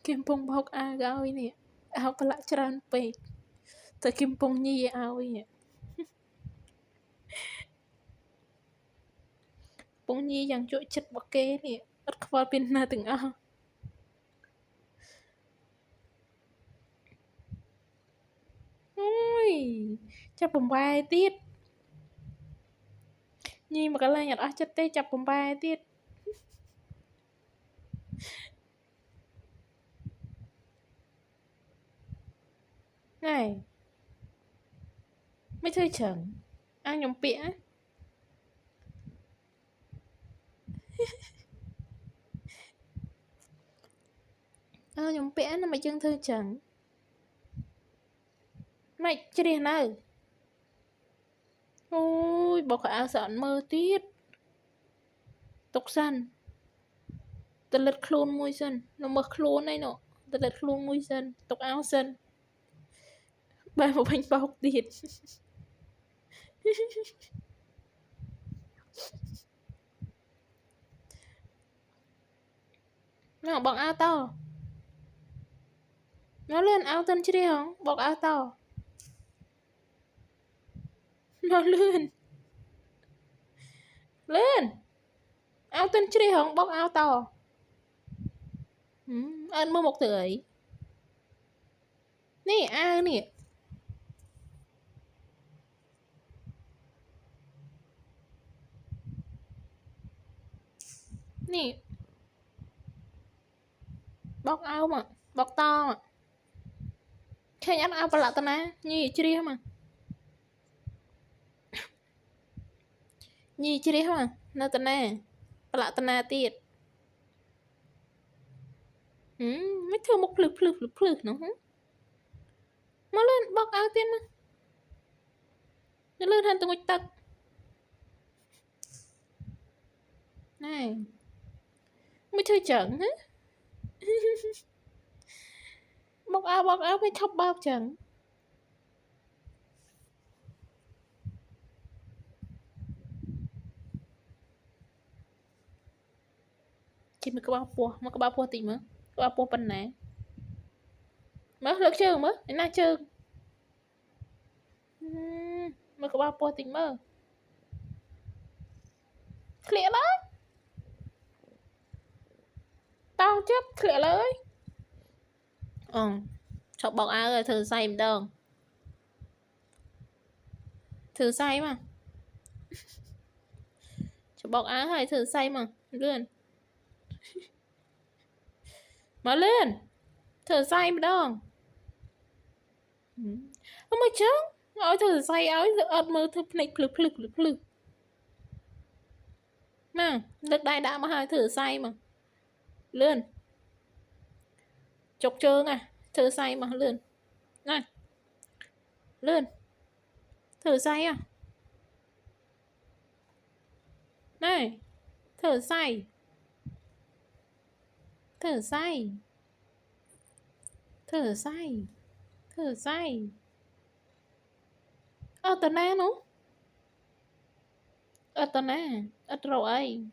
Kim pong bọc áo nè. Áo có lạ tràn bệ. Tại kim pong nhi áo nè. Pong nhi yang chỗ chất bọc kê nè. Ất khóa bên na từng áo. Ôi. Chắc bồng bài tiết. Nhi mà cái lai nhặt áo chất tê chập bồng bài tiết. Này. Mấy chơi chẳng. Ai nhóm bịa. Nhóm bịa nó mà chân thư chẳng. Mày chơi đi nào. Ôi bọc áo sẵn mơ tiết. Tục săn. Tật lật khôn mùi sân. Nó mơ khôn này nọ. Tật lật khôn mùi sân. Tục áo sân. Bài một bánh bọc tiết. Nó bọc áo to. Nó lên áo tân chứ đi không? Bọc áo to. Nó lên. Lên. Áo tân chứ đi không? Bọc áo to. Anh mơ một tuổi. Nè áo nè. Nè. Bọc áo mà. Bọc to mà. Khen ăn áo bà lạ tân á. Nhi chứ đi mà. Nhi chứ đi mà. Nó tân á. Bà lạ tân á tiết. Mấy thương một plư nó. Mà lên bọc áo tiên mà. Nó lên hành từng ngồi tật. Này. Mới chơi chẳng hả? Bọc áo mới chọc bao chẳng. Chị mới có bao pua tí mà. Có bao pua bần nè. Mới lực chừng mới. Đến nào chừng. Mới có bao pua tí mà. Khỏe lắm. Tao chấp khỏe lời. Chọc bọc áo rồi thử say một đơn. Thử say mà. Chọc bọc áo rồi thử say mà. Lên. Mở lên. Thử say một đơn. Không mà chứ. Ôi thử say áo ớt mơ thử plư. Nè. Lực đại đã mà hai thử say mà. Lên. Chọc trơn à. Thử say mà lên. Này. Lên. Thử say à. Này. Thử say. Thử say. Thử say. Thử say. Tần á nó. Tần á. Rồi ấy.